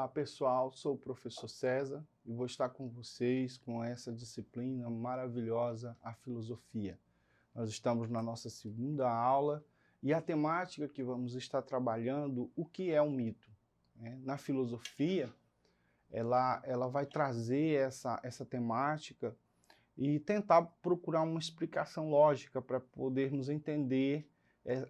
Olá pessoal, sou o professor César e vou estar com vocês com essa disciplina maravilhosa, a filosofia. Nós estamos na nossa segunda aula e a temática que vamos estar trabalhando, o que é um mito? Na filosofia, ela vai trazer essa temática e tentar procurar uma explicação lógica para podermos entender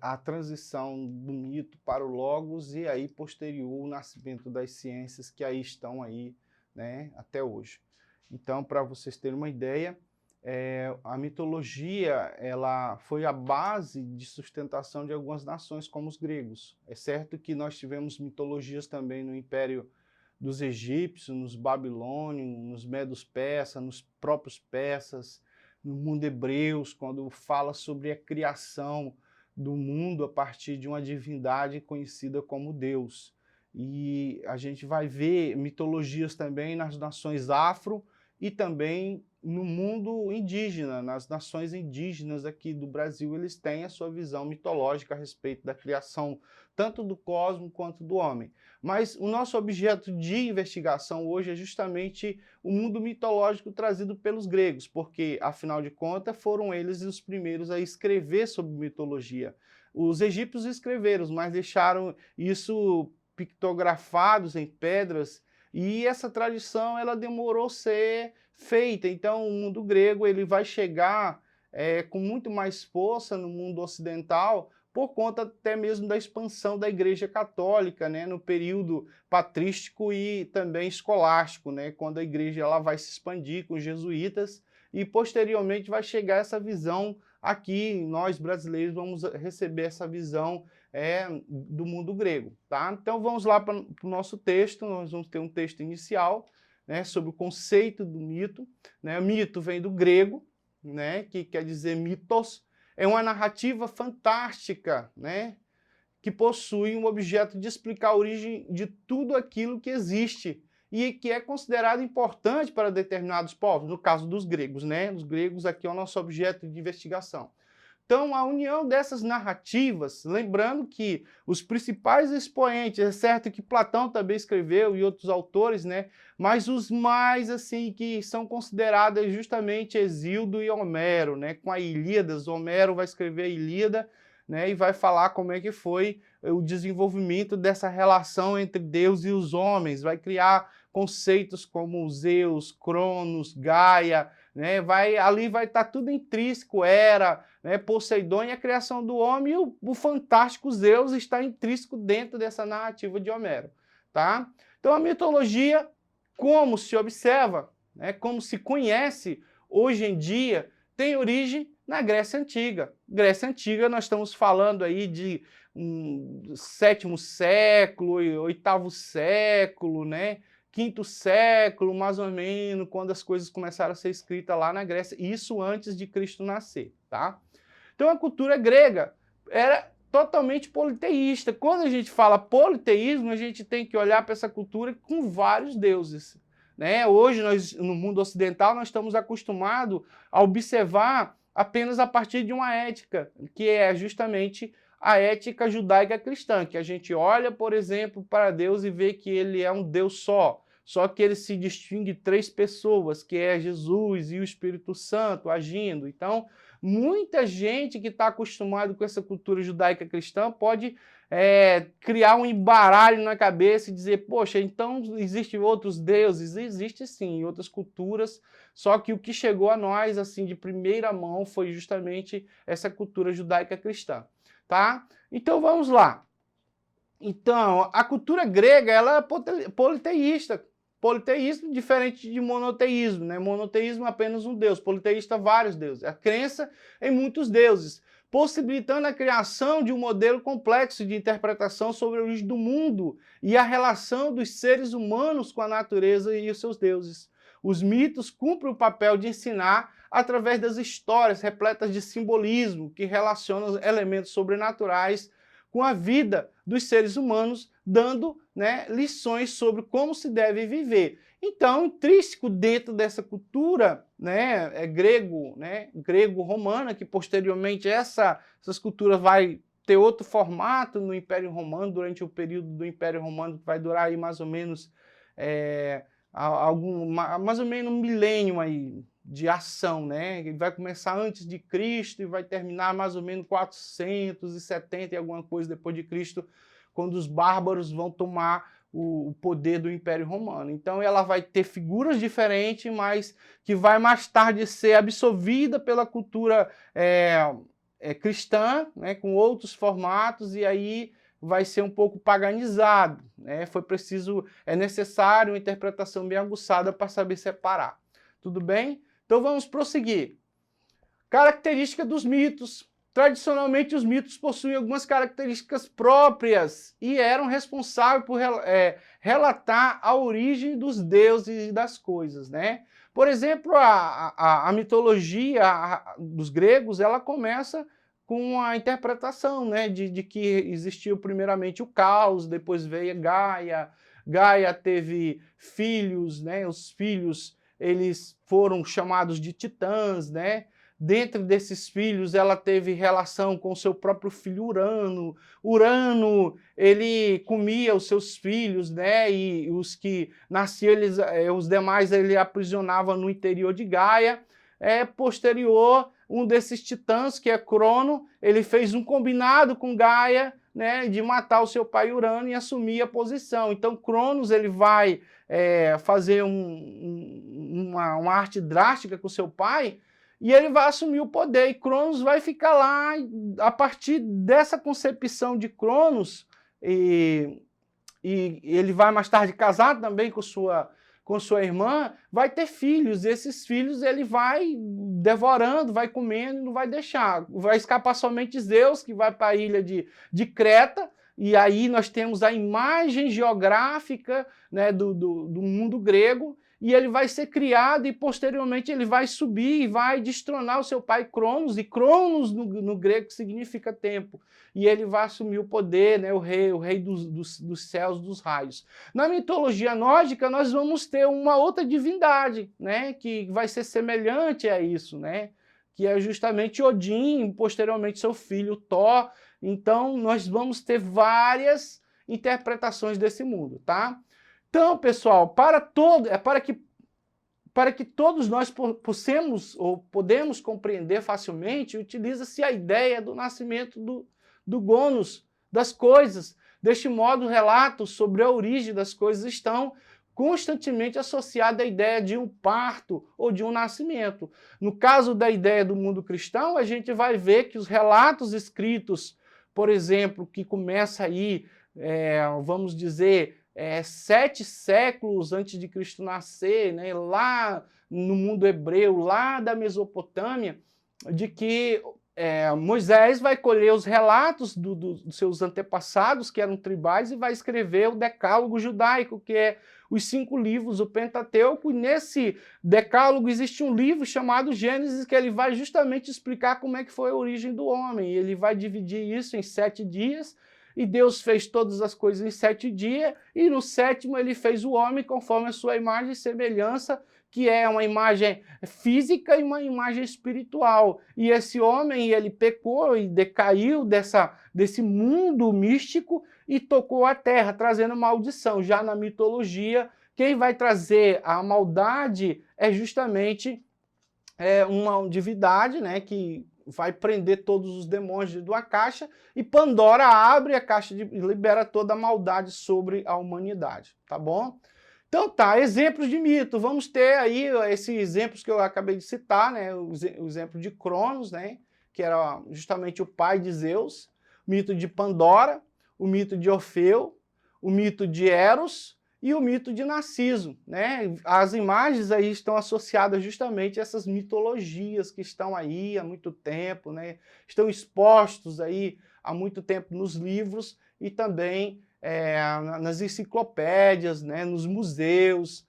a transição do mito para o logos e aí posterior o nascimento das ciências que aí estão aí, né, até hoje. Então, para vocês terem uma ideia, a mitologia ela foi a base de sustentação de algumas nações como os gregos. É certo que nós tivemos mitologias também no Império dos egípcios, nos babilônios, nos medos persas, nos próprios persas, no mundo hebreus, quando fala sobre a criação do mundo a partir de uma divindade conhecida como Deus. E a gente vai ver mitologias também nas nações afro e também no mundo indígena, nas nações indígenas aqui do Brasil, eles têm a sua visão mitológica a respeito da criação, tanto do cosmos quanto do homem. Mas o nosso objeto de investigação hoje é justamente o mundo mitológico trazido pelos gregos, porque, afinal de contas, foram eles os primeiros a escrever sobre mitologia. Os egípcios escreveram, mas deixaram isso pictografados em pedras, e essa tradição ela demorou a ser feita. Então o mundo grego ele vai chegar com muito mais força no mundo ocidental, por conta até mesmo da expansão da Igreja Católica, né, no período patrístico e também escolástico, né, quando a igreja ela vai se expandir com os jesuítas e posteriormente vai chegar essa visão aqui, nós brasileiros vamos receber essa visão do mundo grego, tá? Então vamos lá para o nosso texto, nós vamos ter um texto inicial, né, sobre o conceito do mito, né? Mito vem do grego, né, que quer dizer mitos, é uma narrativa fantástica, né, que possui um objeto de explicar a origem de tudo aquilo que existe e que é considerado importante para determinados povos, no caso dos gregos, né? Os gregos aqui é o nosso objeto de investigação. Então, a união dessas narrativas, lembrando que os principais expoentes, é certo que Platão também escreveu e outros autores, né? Mas os mais, assim, que são considerados justamente Hesíodo e Homero, né? Com a Ilíada, Homero vai escrever a Ilíada, né? E vai falar como é que foi o desenvolvimento dessa relação entre Deus e os homens, vai criar conceitos como Zeus, Cronos, Gaia, né? Ali vai estar tudo intrínseco, Hera, né? Poseidon e a criação do homem, e o fantástico Zeus está intrínseco dentro dessa narrativa de Homero, tá? Então a mitologia, como se observa, né? Como se conhece hoje em dia, tem origem na Grécia Antiga. Grécia Antiga, nós estamos falando aí de 7º século, 8º século, né? 5º século, mais ou menos, quando as coisas começaram a ser escritas lá na Grécia, isso antes de Cristo nascer, tá? Então a cultura grega era totalmente politeísta. Quando a gente fala politeísmo, a gente tem que olhar para essa cultura com vários deuses, né? Hoje, no mundo ocidental, nós estamos acostumados a observar apenas a partir de uma ética, que é justamente a ética judaica cristã, que a gente olha, por exemplo, para Deus e vê que ele é um Deus só que ele se distingue de 3 pessoas, que é Jesus e o Espírito Santo agindo. Então, muita gente que está acostumada com essa cultura judaica cristã pode criar um embaralho na cabeça e dizer, poxa, então existem outros deuses? Existe sim, em outras culturas, só que o que chegou a nós, assim, de primeira mão foi justamente essa cultura judaica cristã, tá? Então vamos lá. Então, a cultura grega, ela é politeísta. Politeísmo diferente de monoteísmo, né? Monoteísmo apenas um deus, politeísta vários deuses. A crença em muitos deuses, possibilitando a criação de um modelo complexo de interpretação sobre a origem do mundo e a relação dos seres humanos com a natureza e os seus deuses. Os mitos cumprem o papel de ensinar através das histórias repletas de simbolismo que relacionam elementos sobrenaturais com a vida dos seres humanos, dando, né, lições sobre como se deve viver. Então, intrínseco dentro dessa cultura, né, grego-romana, que posteriormente essas culturas vai ter outro formato no Império Romano, durante o período do Império Romano, que vai durar aí mais ou menos mais ou menos um milênio aí de ação, né? Ele vai começar antes de Cristo e vai terminar mais ou menos 470 e alguma coisa depois de Cristo, quando os bárbaros vão tomar o poder do Império Romano. Então ela vai ter figuras diferentes, mas que vai mais tarde ser absorvida pela cultura cristã, né, com outros formatos, e aí vai ser um pouco paganizado, né? É necessário uma interpretação bem aguçada para saber separar. Tudo bem? Então vamos prosseguir. Característica dos mitos. Tradicionalmente os mitos possuem algumas características próprias e eram responsáveis por relatar a origem dos deuses e das coisas, né? Por exemplo, a mitologia dos gregos, ela começa com a interpretação, né, de que existiu primeiramente o caos, depois veio Gaia. Gaia teve filhos, né? Os filhos, eles foram chamados de titãs, né? Dentro desses filhos, ela teve relação com seu próprio filho Urano. Urano, ele comia os seus filhos, né? E os que nasciam, os demais ele aprisionava no interior de Gaia. Posterior, um desses titãs, que é Crono, ele fez um combinado com Gaia, né, de matar o seu pai Urano e assumir a posição. Então, Cronos ele vai fazer uma arte drástica com seu pai, e ele vai assumir o poder, e Cronos vai ficar lá. A partir dessa concepção de Cronos, e ele vai mais tarde casar também com sua irmã, vai ter filhos, e esses filhos ele vai devorando, vai comendo e não vai deixar. Vai escapar somente Zeus, que vai para a ilha de Creta, e aí nós temos a imagem geográfica, né, do mundo grego, e ele vai ser criado e posteriormente ele vai subir e vai destronar o seu pai Cronos, e Cronos no grego significa tempo, e ele vai assumir o poder, né, o rei dos céus, dos raios. Na mitologia nórdica nós vamos ter uma outra divindade, né, que vai ser semelhante a isso, né, que é justamente Odin, posteriormente seu filho Thor. Então nós vamos ter várias interpretações desse mundo, tá? Então, pessoal, para que todos nós possamos ou podemos compreender facilmente, utiliza-se a ideia do nascimento do gônos, das coisas. Deste modo, relatos sobre a origem das coisas estão constantemente associados à ideia de um parto ou de um nascimento. No caso da ideia do mundo cristão, a gente vai ver que os relatos escritos, por exemplo, que começa aí, vamos dizer, 7 séculos antes de Cristo nascer, né, lá no mundo hebreu, lá da Mesopotâmia, de que Moisés vai colher os relatos dos seus antepassados, que eram tribais, e vai escrever o Decálogo judaico, que é os 5 livros, o Pentateuco, e nesse Decálogo existe um livro chamado Gênesis, que ele vai justamente explicar como é que foi a origem do homem. Ele vai dividir isso em 7 dias, e Deus fez todas as coisas em 7 dias, e no 7º ele fez o homem conforme a sua imagem e semelhança, que é uma imagem física e uma imagem espiritual. E esse homem, ele pecou e decaiu desse mundo místico e tocou a terra, trazendo maldição. Já na mitologia, quem vai trazer a maldade é justamente uma divindade, né, que vai prender todos os demônios de uma caixa, e Pandora abre a caixa e libera toda a maldade sobre a humanidade, tá bom? Então tá, exemplos de mito. Vamos ter aí esses exemplos que eu acabei de citar, né? O exemplo de Cronos, né? Que era justamente o pai de Zeus, o mito de Pandora, o mito de Orfeu, o mito de Eros e o mito de Narciso, né? As imagens aí estão associadas justamente a essas mitologias que estão aí há muito tempo, né? Estão expostos aí há muito tempo nos livros e também nas enciclopédias, né? Nos museus,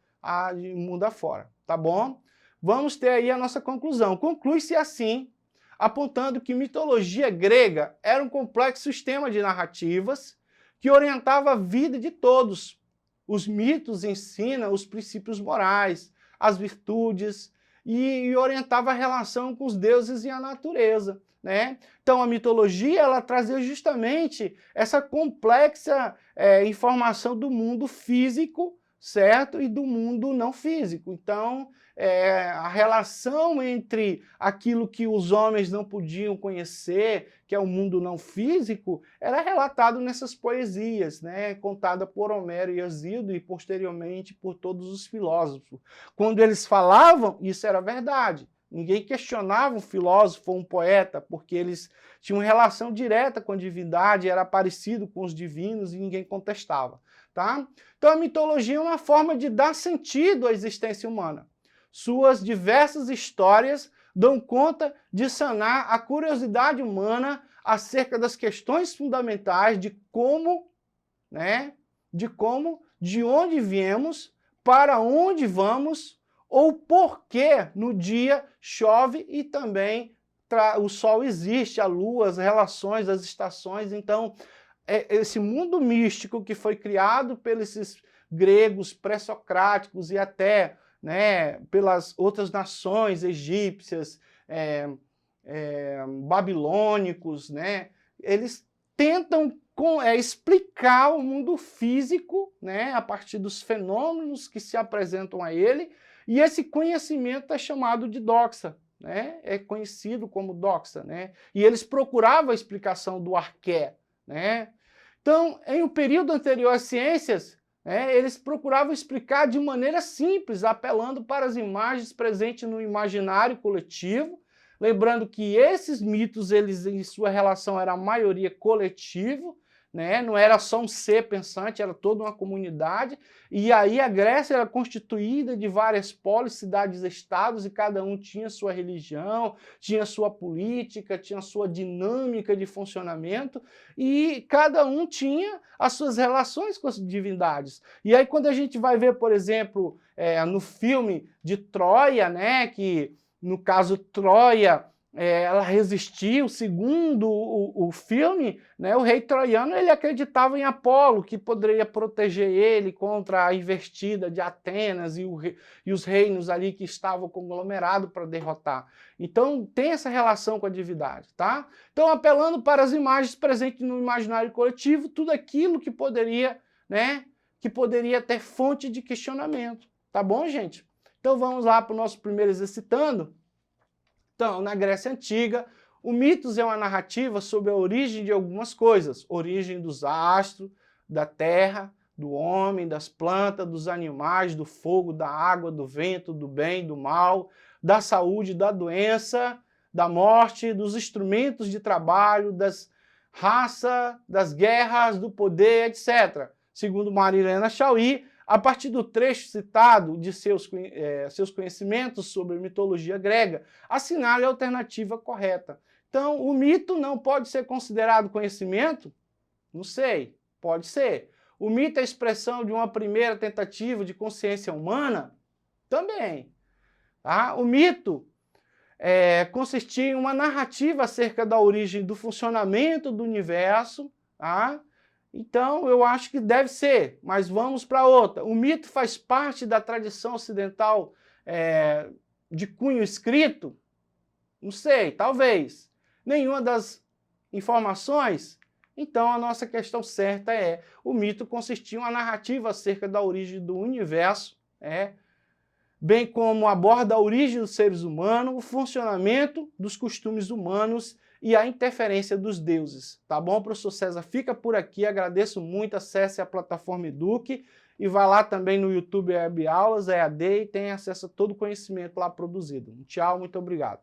mundo afora, tá bom? Vamos ter aí a nossa conclusão. Conclui-se assim, apontando que mitologia grega era um complexo sistema de narrativas que orientava a vida de todos. Os mitos ensinam os princípios morais, as virtudes, e orientava a relação com os deuses e a natureza. né? Então a mitologia ela trazia justamente essa complexa informação do mundo físico, certo? E do mundo não físico. Então a relação entre aquilo que os homens não podiam conhecer, que é o mundo não físico, era relatado nessas poesias, né? Contada por Homero e Hesíodo e posteriormente por todos os filósofos. Quando eles falavam, isso era verdade. Ninguém questionava um filósofo ou um poeta, porque eles tinham relação direta com a divindade, era parecido com os divinos e ninguém contestava. Tá? Então a mitologia é uma forma de dar sentido à existência humana. Suas diversas histórias dão conta de sanar a curiosidade humana acerca das questões fundamentais de como, né, de onde viemos, para onde vamos, ou por que no dia chove e também o sol existe, a lua, as relações, as estações. Então, esse mundo místico que foi criado pelos gregos pré-socráticos e até, né, pelas outras nações egípcias, babilônicos, né, eles tentam explicar o mundo físico, né, a partir dos fenômenos que se apresentam a ele, e esse conhecimento é chamado de doxa, né, é conhecido como doxa, né, e eles procuravam a explicação do arqué, né. Então, em um período anterior às ciências, eles procuravam explicar de maneira simples, apelando para as imagens presentes no imaginário coletivo, lembrando que esses mitos, eles em sua relação era a maioria coletivo, né? Não era só um ser pensante, era toda uma comunidade, e aí a Grécia era constituída de várias polis, cidades, estados, e cada um tinha sua religião, tinha sua política, tinha sua dinâmica de funcionamento, e cada um tinha as suas relações com as divindades. E aí quando a gente vai ver, por exemplo, no filme de Troia, né, que no caso Troia, ela resistiu, segundo o filme, né, o rei troiano ele acreditava em Apolo, que poderia proteger ele contra a investida de Atenas e os reinos ali que estavam conglomerados para derrotar. Então tem essa relação com a divindade, tá? Então apelando para as imagens presentes no imaginário coletivo, tudo aquilo que poderia, né, ter fonte de questionamento, tá bom, gente? Então vamos lá para o nosso primeiro exercitando. Então, na Grécia Antiga, o mitos é uma narrativa sobre a origem de algumas coisas, origem dos astros, da terra, do homem, das plantas, dos animais, do fogo, da água, do vento, do bem, do mal, da saúde, da doença, da morte, dos instrumentos de trabalho, das raças, das guerras, do poder, etc. Segundo Marilena Chauí, a partir do trecho citado de seus conhecimentos sobre mitologia grega, assinale a alternativa correta. Então, o mito não pode ser considerado conhecimento? Não sei, pode ser. O mito é a expressão de uma primeira tentativa de consciência humana? Também. Tá? O mito consistia em uma narrativa acerca da origem do funcionamento do universo, tá? Então, eu acho que deve ser, mas vamos para outra. O mito faz parte da tradição ocidental de cunho escrito? Não sei, talvez. Nenhuma das informações? Então, a nossa questão certa é: o mito consistia em uma narrativa acerca da origem do universo, bem como aborda a origem dos seres humanos, o funcionamento dos costumes humanos e a interferência dos deuses. Tá bom, professor César? Fica por aqui, agradeço muito, acesse a plataforma Eduque e vá lá também no YouTube Web Aulas, EAD, e tem acesso a todo o conhecimento lá produzido. Tchau, muito obrigado.